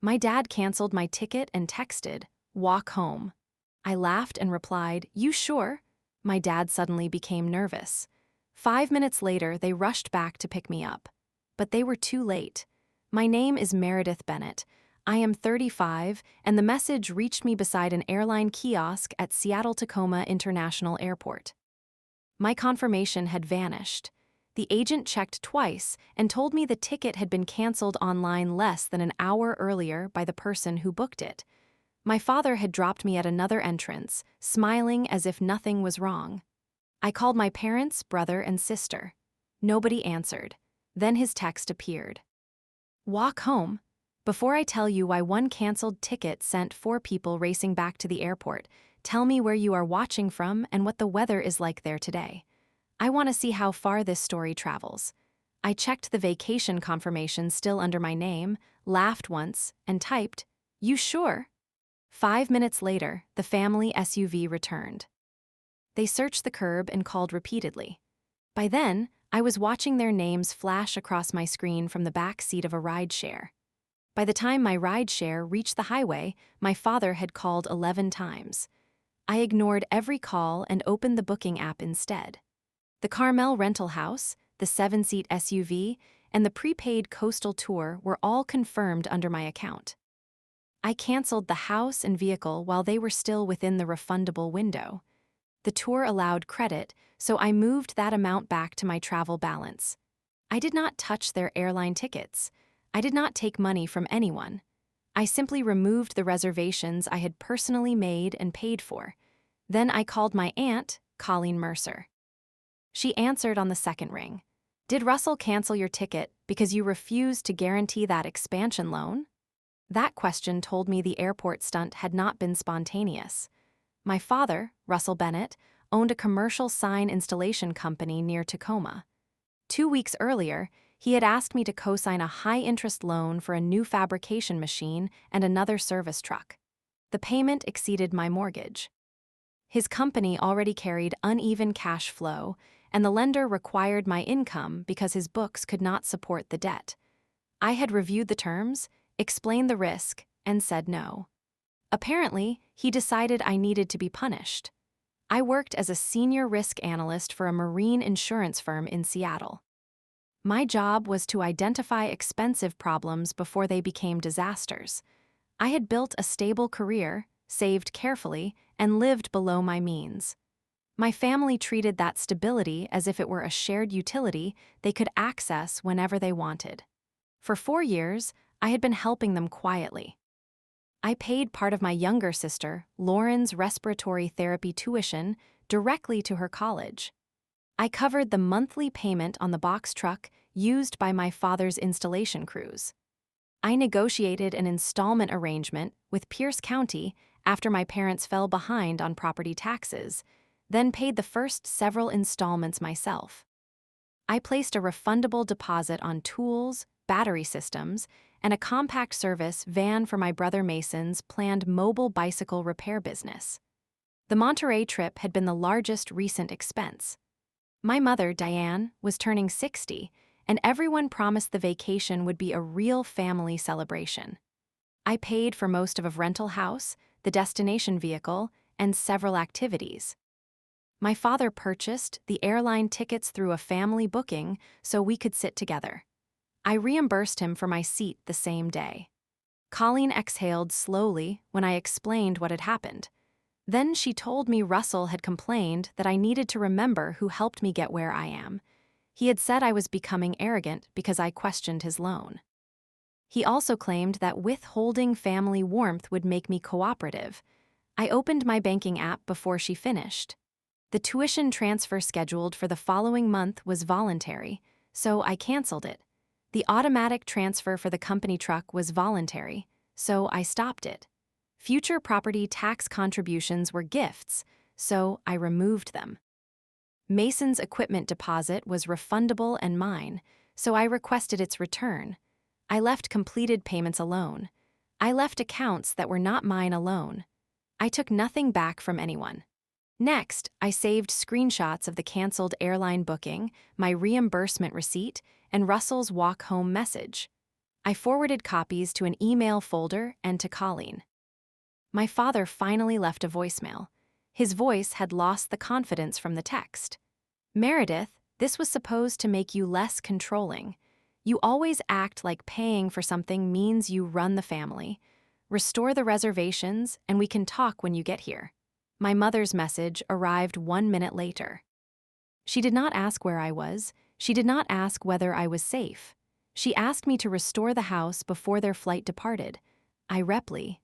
My dad canceled my ticket and texted, "Walk home." I laughed and replied, "You sure?" My dad suddenly became nervous. 5 minutes later, they rushed back to pick me up. But they were too late. My name is Meredith Bennett. I am 35, and the message reached me beside an airline kiosk at Seattle-Tacoma International Airport. My confirmation had vanished. The agent checked twice and told me the ticket had been canceled online less than an hour earlier by the person who booked it. My father had dropped me at another entrance, smiling as if nothing was wrong. I called my parents, brother, and sister. Nobody answered. Then his text appeared. "Walk home. Before I tell you why one canceled ticket sent 4 people racing back to the airport, tell me where you are watching from and what the weather is like there today. I want to see how far this story travels." I checked the vacation confirmation still under my name, laughed once, and typed, "You sure?" 5 minutes later, the family SUV returned. They searched the curb and called repeatedly. By then, I was watching their names flash across my screen from the back seat of a rideshare. By the time my rideshare reached the highway, my father had called 11 times. I ignored every call and opened the booking app instead. The Carmel rental house, the 7-seat SUV, and the prepaid coastal tour were all confirmed under my account. I canceled the house and vehicle while they were still within the refundable window. The tour allowed credit, so I moved that amount back to my travel balance. I did not touch their airline tickets. I did not take money from anyone. I simply removed the reservations I had personally made and paid for. Then I called my aunt, Colleen Mercer. She answered on the second ring. "Did Russell cancel your ticket because you refused to guarantee that expansion loan?" That question told me the airport stunt had not been spontaneous. My father, Russell Bennett, owned a commercial sign installation company near Tacoma. 2 weeks earlier, he had asked me to co-sign a high-interest loan for a new fabrication machine and another service truck. The payment exceeded my mortgage. His company already carried uneven cash flow, and the lender required my income because his books could not support the debt. I had reviewed the terms, explained the risk, and said no. Apparently, he decided I needed to be punished. I worked as a senior risk analyst for a marine insurance firm in Seattle. My job was to identify expensive problems before they became disasters. I had built a stable career, saved carefully, and lived below my means. My family treated that stability as if it were a shared utility they could access whenever they wanted. For 4 years, I had been helping them quietly. I paid part of my younger sister, Lauren's respiratory therapy tuition, directly to her college. I covered the monthly payment on the box truck used by my father's installation crews. I negotiated an installment arrangement with Pierce County after my parents fell behind on property taxes, then paid the first several installments myself. I placed a refundable deposit on tools, battery systems, and a compact service van for my brother Mason's planned mobile bicycle repair business. The Monterey trip had been the largest recent expense. My mother, Diane, was turning 60, and everyone promised the vacation would be a real family celebration. I paid for most of a rental house, the destination vehicle, and several activities. My father purchased the airline tickets through a family booking so we could sit together. I reimbursed him for my seat the same day. Colleen exhaled slowly when I explained what had happened. Then she told me Russell had complained that I needed to remember who helped me get where I am. He had said I was becoming arrogant because I questioned his loan. He also claimed that withholding family warmth would make me cooperative. I opened my banking app before she finished. The tuition transfer scheduled for the following month was voluntary, so I canceled it. The automatic transfer for the company truck was voluntary, so I stopped it. Future property tax contributions were gifts, so I removed them. Mason's equipment deposit was refundable and mine, so I requested its return. I left completed payments alone. I left accounts that were not mine alone. I took nothing back from anyone. Next, I saved screenshots of the canceled airline booking, my reimbursement receipt, and Russell's walk-home message. I forwarded copies to an email folder and to Colleen. My father finally left a voicemail. His voice had lost the confidence from the text. Meredith, this was supposed to make you less controlling. You always act like paying for something means you run the family. Restore the reservations, and we can talk when you get here. My mother's message arrived 1 minute later. She did not ask where I was. She did not ask whether I was safe. She asked me to restore the house before their flight departed. I reply.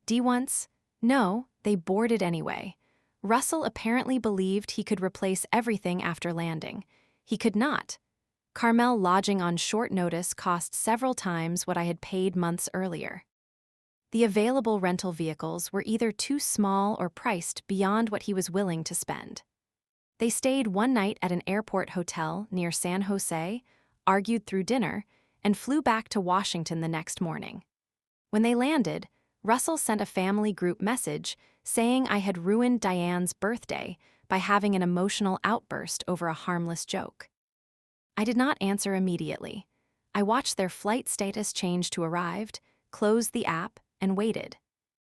D once? No, they boarded anyway. Russell apparently believed he could replace everything after landing. He could not. Carmel lodging on short notice cost several times what I had paid months earlier. The available rental vehicles were either too small or priced beyond what he was willing to spend. They stayed one night at an airport hotel near San Jose, argued through dinner, and flew back to Washington the next morning. When they landed, Russell sent a family group message saying I had ruined Diane's birthday by having an emotional outburst over a harmless joke. I did not answer immediately. I watched their flight status change to arrived, closed the app, and waited.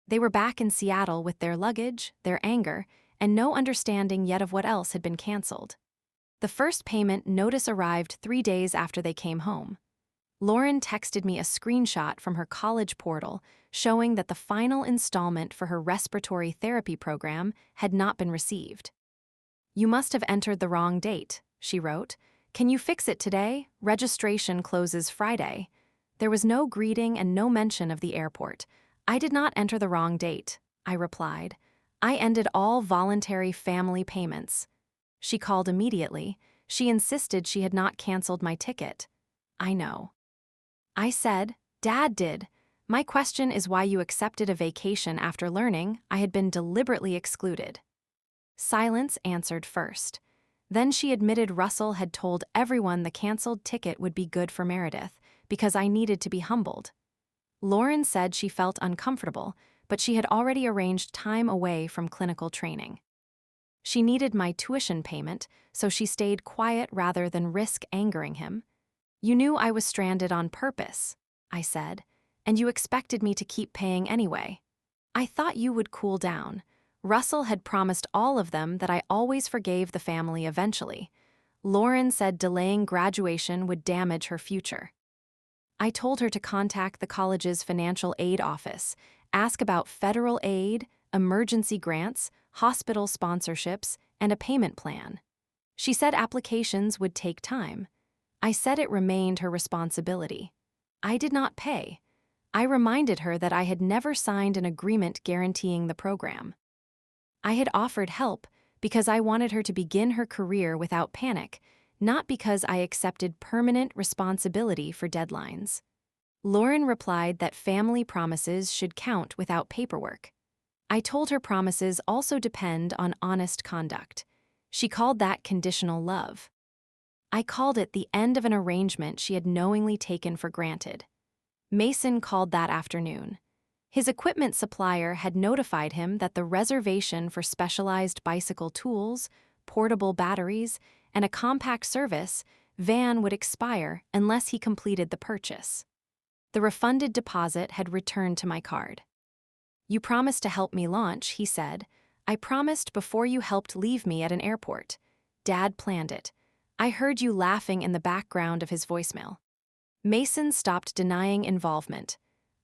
They were back in Seattle with their luggage, their anger, and no understanding yet of what else had been canceled. The first payment notice arrived 3 days after they came home. Lauren texted me a screenshot from her college portal showing that the final installment for her respiratory therapy program had not been received. You must have entered the wrong date, she wrote. Can you fix it today? Registration closes Friday. There was no greeting and no mention of the airport. I did not enter the wrong date, I replied. I ended all voluntary family payments. She called immediately. She insisted she had not canceled my ticket. I know. I said, Dad did. My question is why you accepted a vacation after learning I had been deliberately excluded. Silence answered first. Then she admitted Russell had told everyone the canceled ticket would be good for Meredith because I needed to be humbled. Lauren said she felt uncomfortable, but she had already arranged time away from clinical training. She needed my tuition payment, so she stayed quiet rather than risk angering him. You knew I was stranded on purpose, I said, and you expected me to keep paying anyway. I thought you would cool down. Russell had promised all of them that I always forgave the family eventually. Lauren said delaying graduation would damage her future. I told her to contact the college's financial aid office, ask about federal aid, emergency grants, hospital sponsorships, and a payment plan. She said applications would take time. I said it remained her responsibility. I did not pay. I reminded her that I had never signed an agreement guaranteeing the program. I had offered help because I wanted her to begin her career without panic, not because I accepted permanent responsibility for deadlines. Lauren replied that family promises should count without paperwork. I told her promises also depend on honest conduct. She called that conditional love. I called it the end of an arrangement she had knowingly taken for granted. Mason called that afternoon. His equipment supplier had notified him that the reservation for specialized bicycle tools, portable batteries, and a compact service van would expire unless he completed the purchase. The refunded deposit had returned to my card. You promised to help me launch, he said. I promised before you helped leave me at an airport. Dad planned it. I heard you laughing in the background of his voicemail. Mason stopped denying involvement.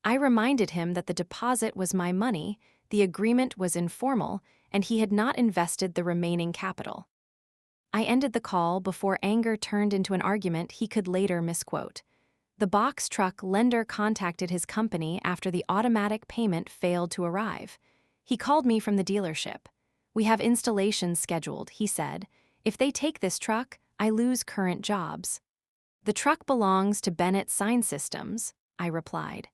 I reminded him that the deposit was my money, the agreement was informal, and he had not invested the remaining capital. I ended the call before anger turned into an argument he could later misquote. The box truck lender contacted his company after the automatic payment failed to arrive. He called me from the dealership. We have installations scheduled, he said. If they take this truck, I lose current jobs. The truck belongs to Bennett Sign Systems, I replied.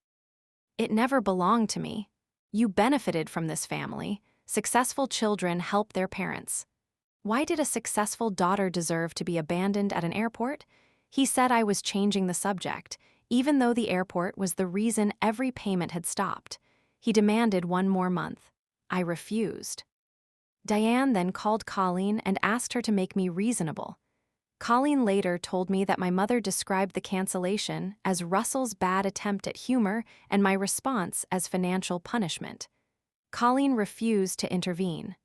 It never belonged to me. You benefited from this family. Successful children help their parents. Why did a successful daughter deserve to be abandoned at an airport? He said I was changing the subject, even though the airport was the reason every payment had stopped. He demanded 1 more month. I refused. Diane then called Colleen and asked her to make me reasonable. Colleen later told me that my mother described the cancellation as Russell's bad attempt at humor and my response as financial punishment. Colleen refused to intervene.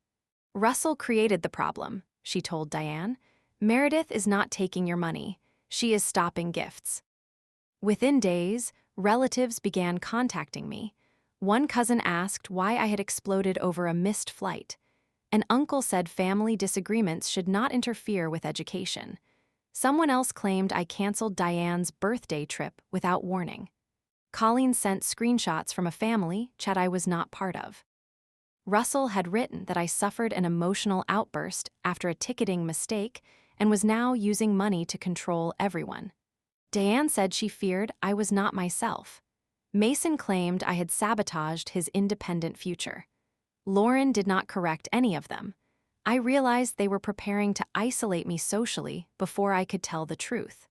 "Russell created the problem," she told Diane. "Meredith is not taking your money. She is stopping gifts." Within days, relatives began contacting me. One cousin asked why I had exploded over a missed flight. An uncle said family disagreements should not interfere with education. Someone else claimed I canceled Diane's birthday trip without warning. Colleen sent screenshots from a family chat I was not part of. Russell had written that I suffered an emotional outburst after a ticketing mistake and was now using money to control everyone. Diane said she feared I was not myself. Mason claimed I had sabotaged his independent future. Lauren did not correct any of them. I realized they were preparing to isolate me socially before I could tell the truth.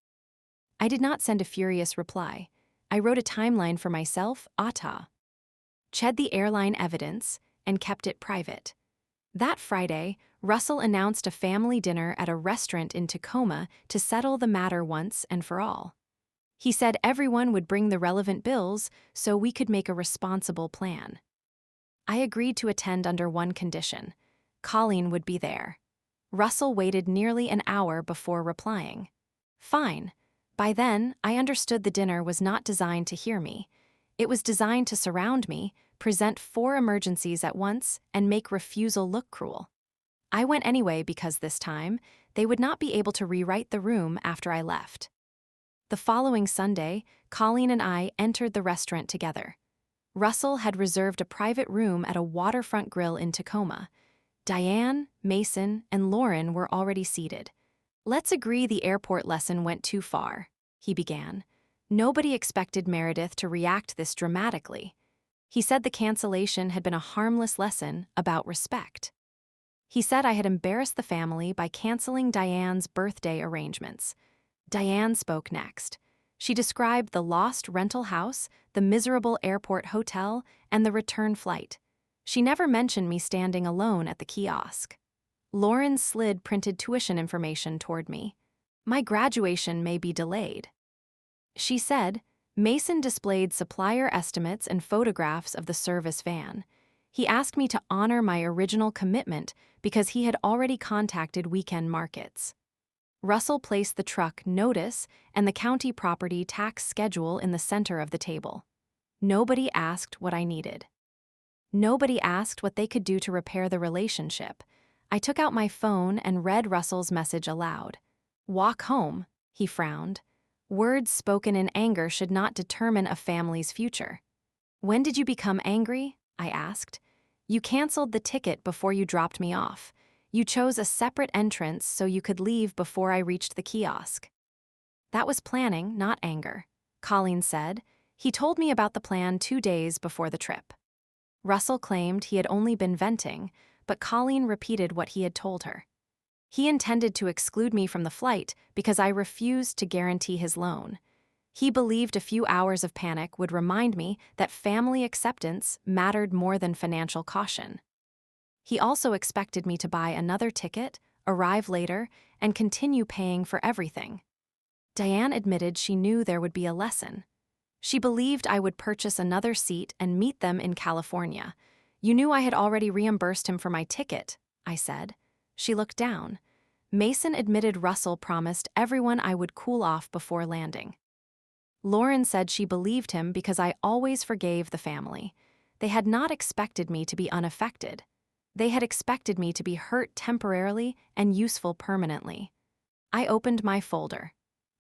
I did not send a furious reply. I wrote a timeline for myself, checked the airline evidence, and kept it private. That Friday, Russell announced a family dinner at a restaurant in Tacoma to settle the matter once and for all. He said everyone would bring the relevant bills so we could make a responsible plan. I agreed to attend under one condition: Colleen would be there. Russell waited nearly an hour before replying. Fine. By then, I understood the dinner was not designed to hear me. It was designed to surround me, present 4 emergencies at once, and make refusal look cruel. I went anyway because this time, they would not be able to rewrite the room after I left. The following Sunday, Colleen and I entered the restaurant together. Russell had reserved a private room at a waterfront grill in Tacoma. Diane, Mason, and Lauren were already seated. "Let's agree the airport lesson went too far," he began. "Nobody expected Meredith to react this dramatically." He said the cancellation had been a harmless lesson about respect. He said I had embarrassed the family by canceling Diane's birthday arrangements. Diane spoke next. She described the lost rental house, the miserable airport hotel, and the return flight. She never mentioned me standing alone at the kiosk. Lauren slid printed tuition information toward me. "My graduation may be delayed." She said, Mason displayed supplier estimates and photographs of the service van. He asked me to honor my original commitment because he had already contacted weekend markets. Russell placed the truck notice and the county property tax schedule in the center of the table. Nobody asked what I needed. Nobody asked what they could do to repair the relationship. I took out my phone and read Russell's message aloud. "Walk home," he frowned. Words spoken in anger should not determine a family's future. "When did you become angry?" I asked. "You canceled the ticket before you dropped me off. You chose a separate entrance so you could leave before I reached the kiosk." "That was planning, not anger," Colleen said. He told me about the plan 2 days before the trip. Russell claimed he had only been venting, but Colleen repeated what he had told her. He intended to exclude me from the flight because I refused to guarantee his loan. He believed a few hours of panic would remind me that family acceptance mattered more than financial caution. He also expected me to buy another ticket, arrive later, and continue paying for everything. Diane admitted she knew there would be a lesson. She believed I would purchase another seat and meet them in California. "You knew I had already reimbursed him for my ticket," I said. She looked down. Mason admitted Russell promised everyone I would cool off before landing. Lauren said she believed him because I always forgave the family. They had not expected me to be unaffected. They had expected me to be hurt temporarily and useful permanently. I opened my folder.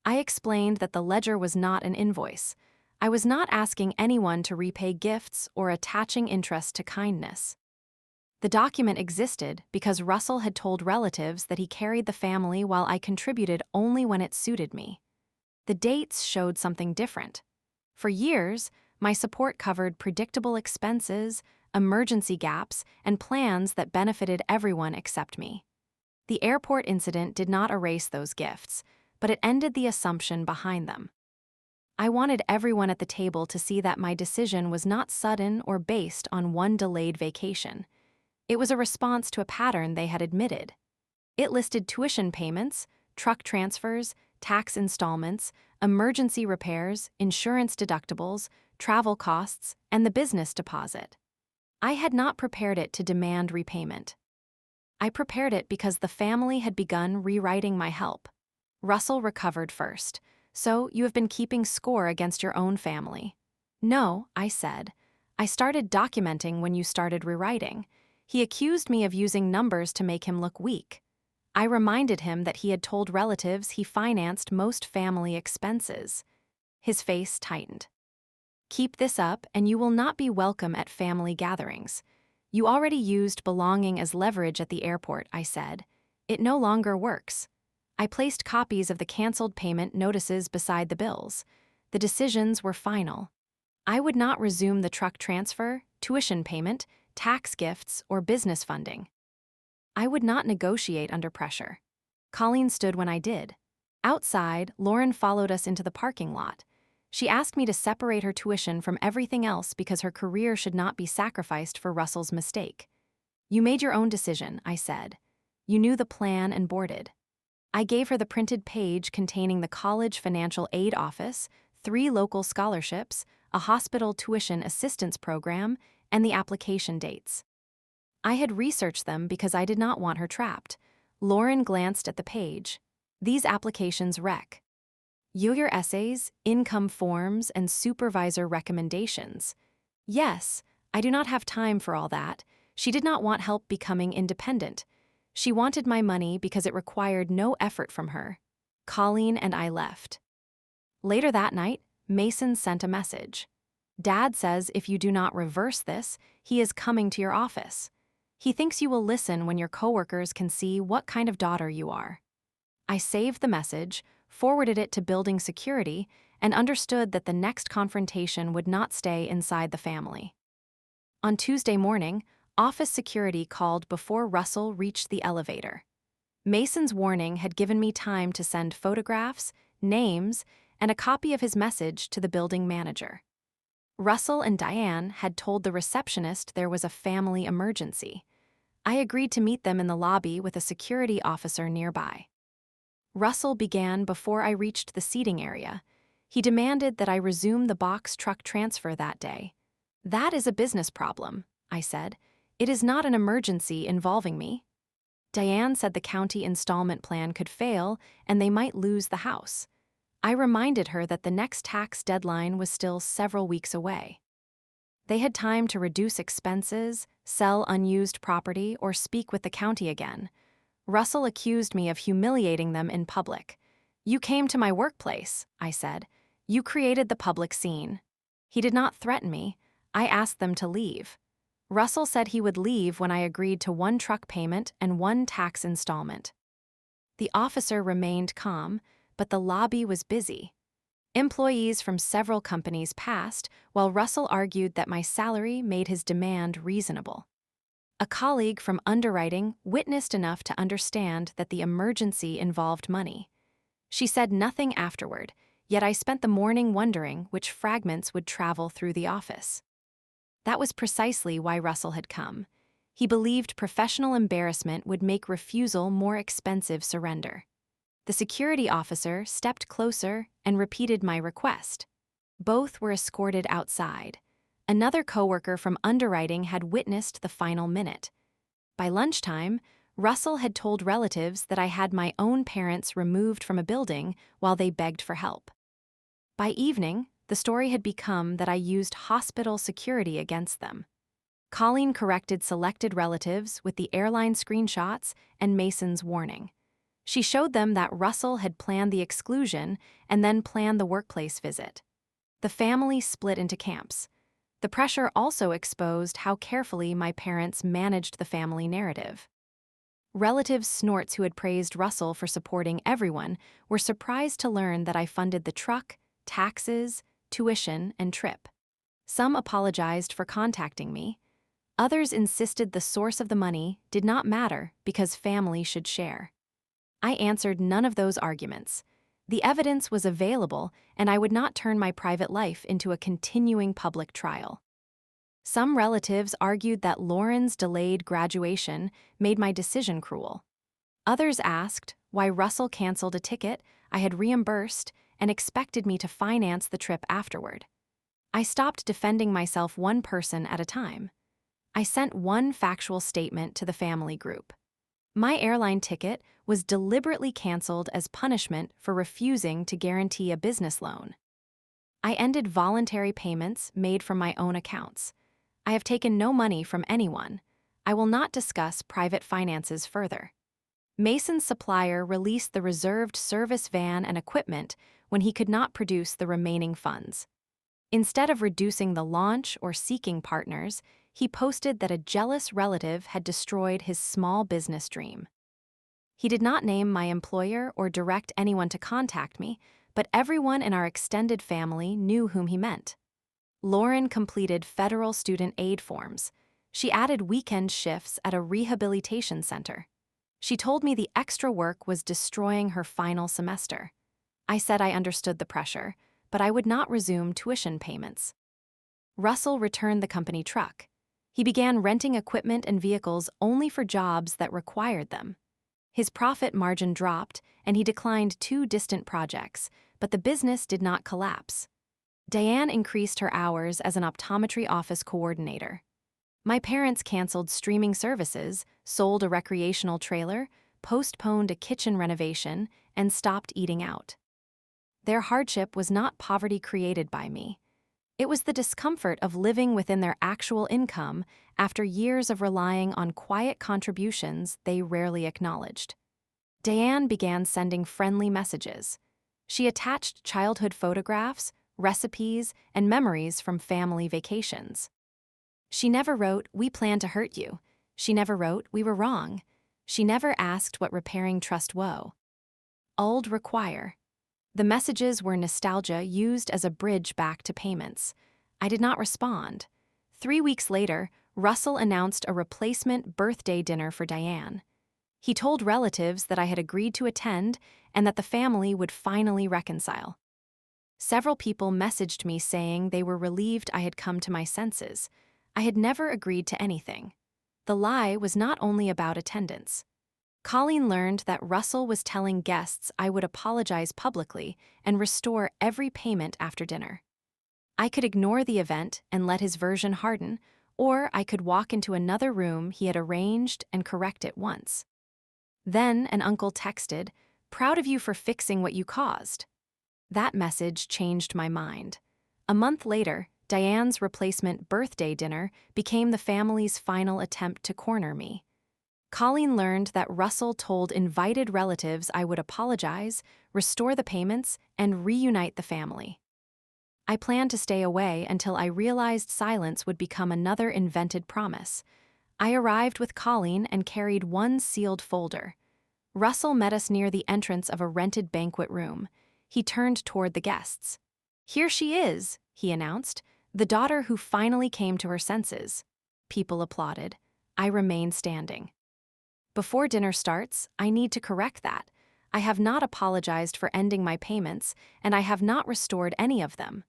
I explained that the ledger was not an invoice. I was not asking anyone to repay gifts or attaching interest to kindness. The document existed because Russell had told relatives that he carried the family while I contributed only when it suited me. The dates showed something different. For years, my support covered predictable expenses, emergency gaps, and plans that benefited everyone except me. The airport incident did not erase those gifts, but it ended the assumption behind them. I wanted everyone at the table to see that my decision was not sudden or based on one delayed vacation. It was a response to a pattern they had admitted. It listed tuition payments, truck transfers, tax installments, emergency repairs, insurance deductibles, travel costs, and the business deposit. I had not prepared it to demand repayment. I prepared it because the family had begun rewriting my help. Russell recovered first, so you have been keeping score against your own family. No, I said. I started documenting when you started rewriting. He accused me of using numbers to make him look weak. I reminded him that he had told relatives he financed most family expenses. His face tightened. Keep this up, and you will not be welcome at family gatherings. You already used belonging as leverage at the airport, I said. It no longer works. I placed copies of the canceled payment notices beside the bills. The decisions were final. I would not resume the truck transfer, tuition payment, tax gifts, or business funding. I would not negotiate under pressure. Colleen stood when I did. Outside, Lauren followed us into the parking lot. She asked me to separate her tuition from everything else because her career should not be sacrificed for Russell's mistake. You made your own decision, I said. You knew the plan and boarded. I gave her the printed page containing the college financial aid office, 3 local scholarships, a hospital tuition assistance program, and the application dates. I had researched them because I did not want her trapped. Lauren glanced at the page. These applications rec. Your essays, income forms, and supervisor recommendations. Yes, I do not have time for all that. She did not want help becoming independent. She wanted my money because it required no effort from her. Colleen and I left. Later that night, Mason sent a message. Dad says if you do not reverse this, he is coming to your office. He thinks you will listen when your coworkers can see what kind of daughter you are. I saved the message, forwarded it to building security, and understood that the next confrontation would not stay inside the family. On Tuesday morning, office security called before Russell reached the elevator. Mason's warning had given me time to send photographs, names, and a copy of his message to the building manager. Russell and Diane had told the receptionist there was a family emergency. I agreed to meet them in the lobby with a security officer nearby. Russell began before I reached the seating area. He demanded that I resume the box truck transfer that day. That is a business problem, I said. It is not an emergency involving me. Diane said the county installment plan could fail and they might lose the house. I reminded her that the next tax deadline was still several weeks away. They had time to reduce expenses, sell unused property, or speak with the county again. Russell accused me of humiliating them in public. You came to my workplace, I said. You created the public scene. He did not threaten me. I asked them to leave. Russell said he would leave when I agreed to 1 truck payment and 1 tax installment. The officer remained calm, but the lobby was busy. Employees from several companies passed, while Russell argued that my salary made his demand reasonable. A colleague from underwriting witnessed enough to understand that the emergency involved money. She said nothing afterward, yet I spent the morning wondering which fragments would travel through the office. That was precisely why Russell had come. He believed professional embarrassment would make refusal more expensive surrender. The security officer stepped closer and repeated my request. Both were escorted outside. Another coworker from underwriting had witnessed the final minute. By lunchtime, Russell had told relatives that I had my own parents removed from a building while they begged for help. By evening, the story had become that I used hospital security against them. Colleen corrected selected relatives with the airline screenshots and Mason's warning. She showed them that Russell had planned the exclusion and then planned the workplace visit. The family split into camps. The pressure also exposed how carefully my parents managed the family narrative. Relatives Snorts who had praised Russell for supporting everyone were surprised to learn that I funded the truck, taxes, tuition, and trip. Some apologized for contacting me. Others insisted the source of the money did not matter because family should share. I answered none of those arguments. The evidence was available, and I would not turn my private life into a continuing public trial. Some relatives argued that Lauren's delayed graduation made my decision cruel. Others asked, why Russell canceled a ticket I had reimbursed and expected me to finance the trip afterward. I stopped defending myself one person at a time. I sent one factual statement to the family group. My airline ticket was deliberately canceled as punishment for refusing to guarantee a business loan. I ended voluntary payments made from my own accounts. I have taken no money from anyone. I will not discuss private finances further. Mason's supplier released the reserved service van and equipment when he could not produce the remaining funds. Instead of reducing the launch or seeking partners, he posted that a jealous relative had destroyed his small business dream. He did not name my employer or direct anyone to contact me, but everyone in our extended family knew whom he meant. Lauren completed federal student aid forms. She added weekend shifts at a rehabilitation center. She told me the extra work was destroying her final semester. I said I understood the pressure, but I would not resume tuition payments. Russell returned the company truck. He began renting equipment and vehicles only for jobs that required them. His profit margin dropped, and he declined 2 distant projects, but the business did not collapse. Diane increased her hours as an optometry office coordinator. My parents canceled streaming services, sold a recreational trailer, postponed a kitchen renovation, and stopped eating out. Their hardship was not poverty created by me. It was the discomfort of living within their actual income after years of relying on quiet contributions they rarely acknowledged. Diane began sending friendly messages. She attached childhood photographs, recipes, and memories from family vacations. She never wrote, "We plan to hurt you." She never wrote, "We were wrong." She never asked what repairing trust woe. Old require. The messages were nostalgia used as a bridge back to payments. I did not respond. 3 weeks later, Russell announced a replacement birthday dinner for Diane. He told relatives that I had agreed to attend and that the family would finally reconcile. Several people messaged me saying they were relieved I had come to my senses. I had never agreed to anything. The lie was not only about attendance. Colleen learned that Russell was telling guests I would apologize publicly and restore every payment after dinner. I could ignore the event and let his version harden, or I could walk into another room he had arranged and correct it once. Then an uncle texted, "Proud of you for fixing what you caused." That message changed my mind. A month later, Diane's replacement birthday dinner became the family's final attempt to corner me. Colleen learned that Russell told invited relatives I would apologize, restore the payments, and reunite the family. I planned to stay away until I realized silence would become another invented promise. I arrived with Colleen and carried one sealed folder. Russell met us near the entrance of a rented banquet room. He turned toward the guests. "Here she is," he announced, "the daughter who finally came to her senses." People applauded. I remained standing. Before dinner starts, I need to correct that. I have not apologized for ending my payments, and I have not restored any of them.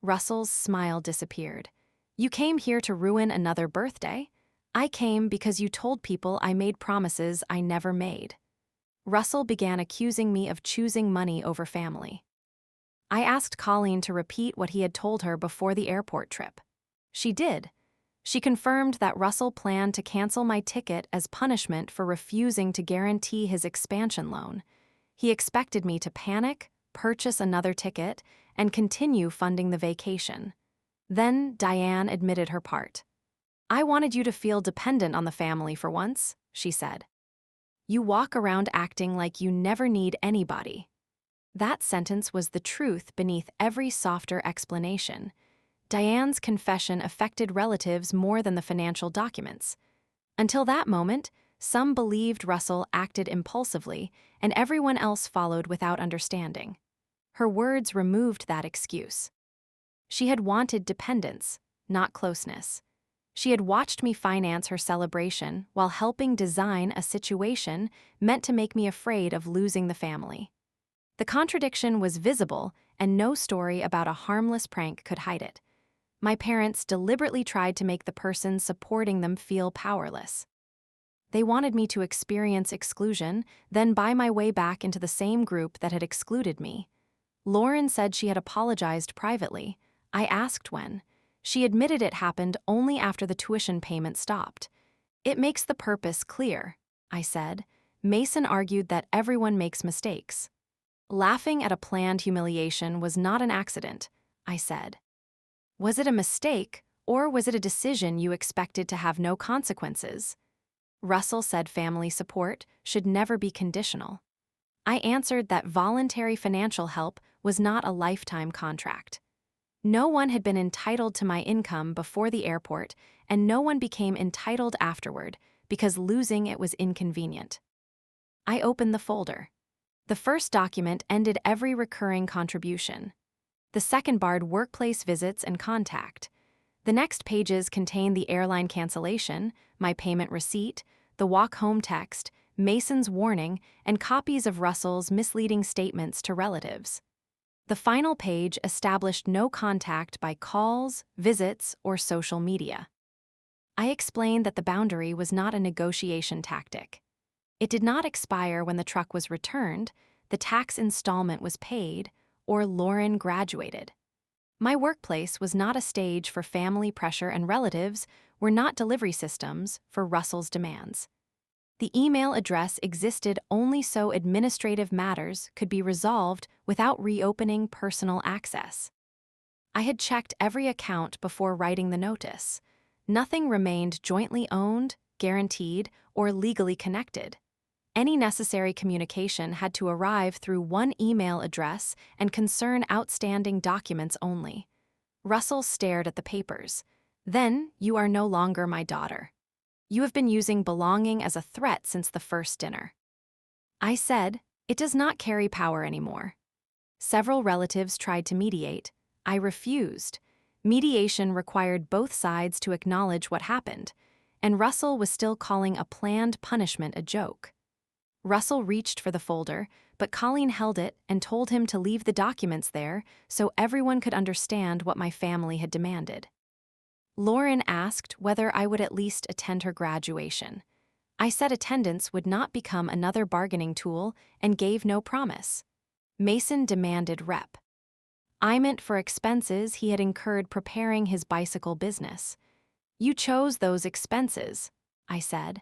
Russell's smile disappeared. "You came here to ruin another birthday? I came because you told people I made promises I never made." Russell began accusing me of choosing money over family. I asked Colleen to repeat what he had told her before the airport trip. She did. She confirmed that Russell planned to cancel my ticket as punishment for refusing to guarantee his expansion loan. He expected me to panic, purchase another ticket, and continue funding the vacation. Then Diane admitted her part. "I wanted you to feel dependent on the family for once," she said. "You walk around acting like you never need anybody." That sentence was the truth beneath every softer explanation. Diane's confession affected relatives more than the financial documents. Until that moment, some believed Russell acted impulsively, and everyone else followed without understanding. Her words removed that excuse. She had wanted dependence, not closeness. She had watched me finance her celebration while helping design a situation meant to make me afraid of losing the family. The contradiction was visible, and no story about a harmless prank could hide it. My parents deliberately tried to make the person supporting them feel powerless. They wanted me to experience exclusion, then buy my way back into the same group that had excluded me. Lauren said she had apologized privately. I asked when. She admitted it happened only after the tuition payment stopped. It makes the purpose clear, I said. Mason argued that everyone makes mistakes. Laughing at a planned humiliation was not an accident, I said. Was it a mistake, or was it a decision you expected to have no consequences? Russell said family support should never be conditional. I answered that voluntary financial help was not a lifetime contract. No one had been entitled to my income before the airport, and no one became entitled afterward because losing it was inconvenient. I opened the folder. The first document ended every recurring contribution. The second barred workplace visits and contact. The next pages contained the airline cancellation, my payment receipt, the walk-home text, Mason's warning, and copies of Russell's misleading statements to relatives. The final page established no contact by calls, visits, or social media. I explained that the boundary was not a negotiation tactic. It did not expire when the truck was returned, the tax installment was paid, or Lauren graduated. My workplace was not a stage for family pressure, and relatives were not delivery systems for Russell's demands. The email address existed only so administrative matters could be resolved without reopening personal access. I had checked every account before writing the notice. Nothing remained jointly owned, guaranteed, or legally connected. Any necessary communication had to arrive through one email address and concern outstanding documents only. Russell stared at the papers. Then, you are no longer my daughter. You have been using belonging as a threat since the first dinner. I said, it does not carry power anymore. Several relatives tried to mediate. I refused. Mediation required both sides to acknowledge what happened, and Russell was still calling a planned punishment a joke. Russell reached for the folder, but Colleen held it and told him to leave the documents there so everyone could understand what my family had demanded. Lauren asked whether I would at least attend her graduation. I said attendance would not become another bargaining tool and gave no promise. Mason demanded rep. I meant for expenses he had incurred preparing his bicycle business. You chose those expenses, I said.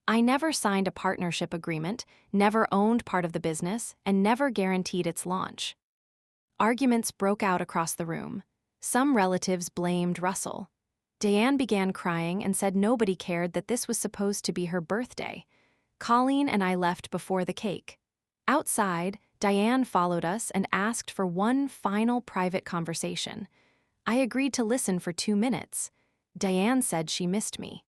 I never signed a partnership agreement, never owned part of the business, and never guaranteed its launch. Arguments broke out across the room. Some relatives blamed Russell. Diane began crying and said nobody cared that this was supposed to be her birthday. Colleen and I left before the cake. Outside, Diane followed us and asked for one final private conversation. I agreed to listen for 2 minutes. Diane said she missed me.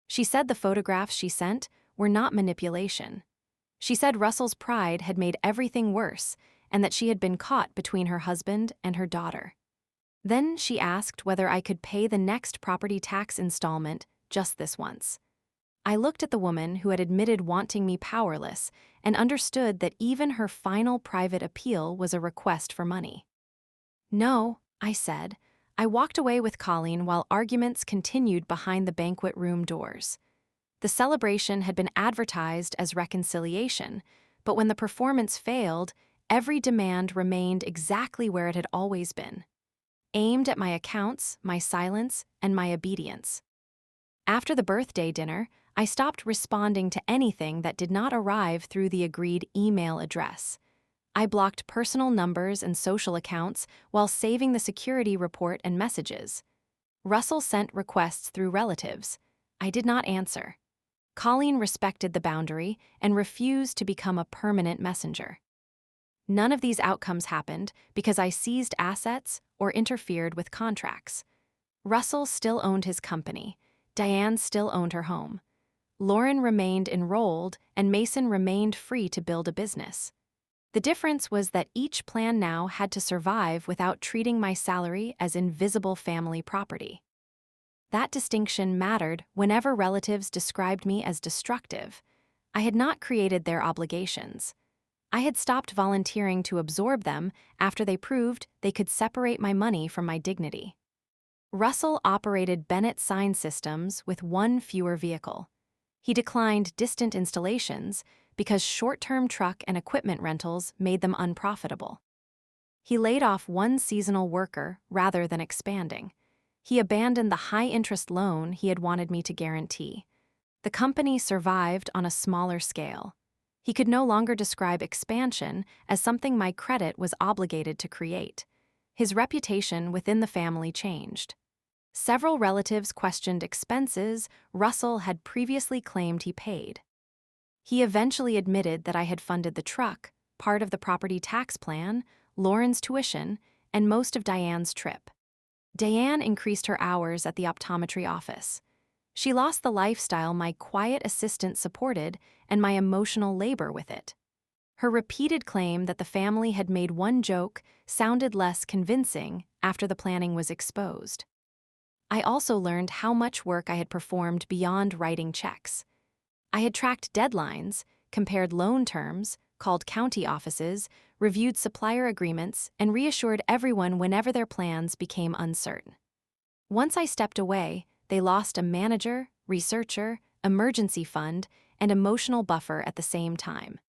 She said the photographs she sent were not manipulation. She said Russell's pride had made everything worse and that she had been caught between her husband and her daughter. Then she asked whether I could pay the next property tax installment just this once. I looked at the woman who had admitted wanting me powerless and understood that even her final private appeal was a request for money. No, I said. I walked away with Colleen while arguments continued behind the banquet room doors. The celebration had been advertised as reconciliation, but when the performance failed, every demand remained exactly where it had always been, aimed at my accounts, my silence, and my obedience. After the birthday dinner, I stopped responding to anything that did not arrive through the agreed email address. I blocked personal numbers and social accounts while saving the security report and messages. Russell sent requests through relatives. I did not answer. Colleen respected the boundary and refused to become a permanent messenger. None of these outcomes happened because I seized assets or interfered with contracts. Russell still owned his company. Diane still owned her home. Lauren remained enrolled, and Mason remained free to build a business. The difference was that each plan now had to survive without treating my salary as invisible family property. That distinction mattered whenever relatives described me as destructive. I had not created their obligations. I had stopped volunteering to absorb them after they proved they could separate my money from my dignity. Russell operated Bennett Sign Systems with one fewer vehicle. He declined distant installations because short-term truck and equipment rentals made them unprofitable. He laid off one seasonal worker rather than expanding. He abandoned the high-interest loan he had wanted me to guarantee. The company survived on a smaller scale. He could no longer describe expansion as something my credit was obligated to create. His reputation within the family changed. Several relatives questioned expenses Russell had previously claimed he paid. He eventually admitted that I had funded the truck, part of the property tax plan, Lauren's tuition, and most of Diane's trip. Diane increased her hours at the optometry office. She lost the lifestyle my quiet assistant supported and my emotional labor with it. Her repeated claim that the family had made one joke sounded less convincing after the planning was exposed. I also learned how much work I had performed beyond writing checks. I had tracked deadlines, compared loan terms, called county offices, reviewed supplier agreements, and reassured everyone whenever their plans became uncertain. Once I stepped away, they lost a manager, researcher, emergency fund, and emotional buffer at the same time.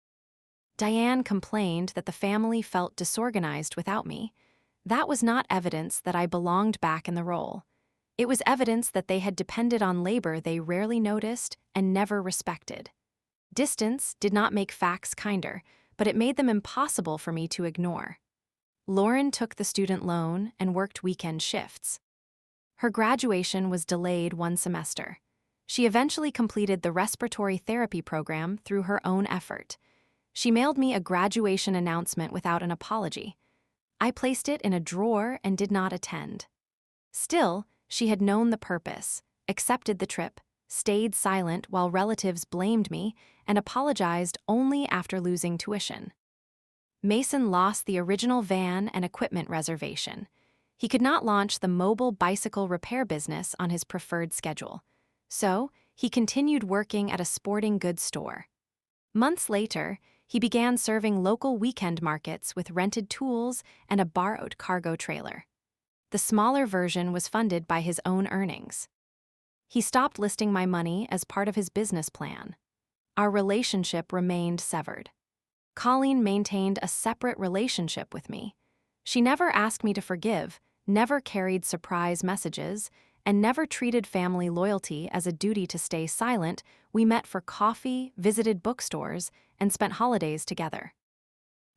Diane complained that the family felt disorganized without me. That was not evidence that I belonged back in the role. It was evidence that they had depended on labor they rarely noticed and never respected. Distance did not make facts kinder, but it made them impossible for me to ignore. Lauren took the student loan and worked weekend shifts. Her graduation was delayed one semester. She eventually completed the respiratory therapy program through her own effort. She mailed me a graduation announcement without an apology. I placed it in a drawer and did not attend. Still, she had known the purpose, accepted the trip, stayed silent while relatives blamed me, and apologized only after losing tuition. Mason lost the original van and equipment reservation. He could not launch the mobile bicycle repair business on his preferred schedule. So, he continued working at a sporting goods store. Months later, he began serving local weekend markets with rented tools and a borrowed cargo trailer. The smaller version was funded by his own earnings. He stopped listing my money as part of his business plan. Our relationship remained severed. Colleen maintained a separate relationship with me. She never asked me to forgive, never carried surprise messages, and never treated family loyalty as a duty to stay silent. We met for coffee, visited bookstores, and spent holidays together.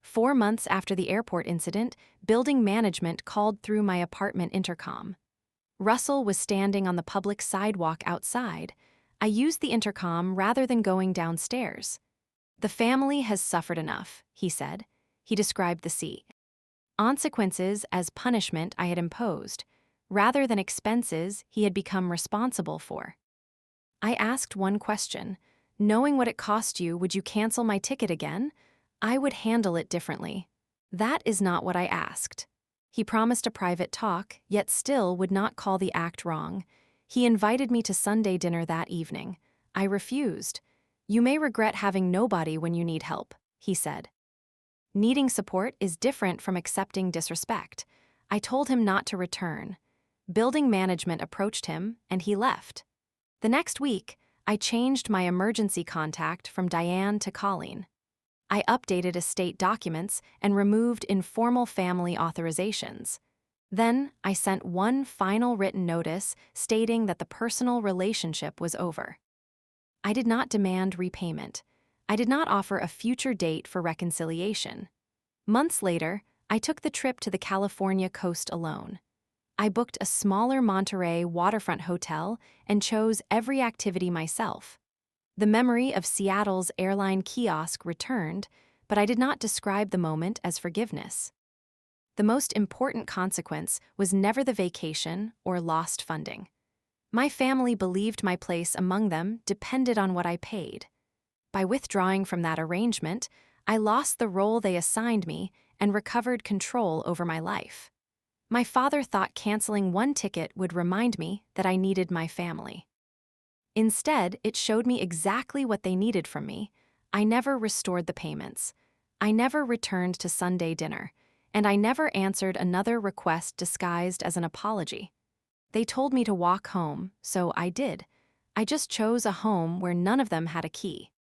4 months after the airport incident, building management called through my apartment intercom. Russell was standing on the public sidewalk outside. I used the intercom rather than going downstairs. "The family has suffered enough," he said. He described the consequences as punishment I had imposed, rather than expenses he had become responsible for. I asked one question: "Knowing what it cost you, would you cancel my ticket again?" "I would handle it differently." "That is not what I asked." He promised a private talk, yet still would not call the act wrong. He invited me to Sunday dinner that evening. I refused. "You may regret having nobody when you need help," he said. Needing support is different from accepting disrespect. I told him not to return. Building management approached him, and he left. The next week, I changed my emergency contact from Diane to Colleen. I updated estate documents and removed informal family authorizations. Then, I sent one final written notice stating that the personal relationship was over. I did not demand repayment. I did not offer a future date for reconciliation. Months later, I took the trip to the California coast alone. I booked a smaller Monterey waterfront hotel and chose every activity myself. The memory of Seattle's airline kiosk returned, but I did not describe the moment as forgiveness. The most important consequence was never the vacation or lost funding. My family believed my place among them depended on what I paid. By withdrawing from that arrangement, I lost the role they assigned me and recovered control over my life. My father thought canceling one ticket would remind me that I needed my family. Instead, it showed me exactly what they needed from me. I never restored the payments. I never returned to Sunday dinner, and I never answered another request disguised as an apology. They told me to walk home, so I did. I just chose a home where none of them had a key.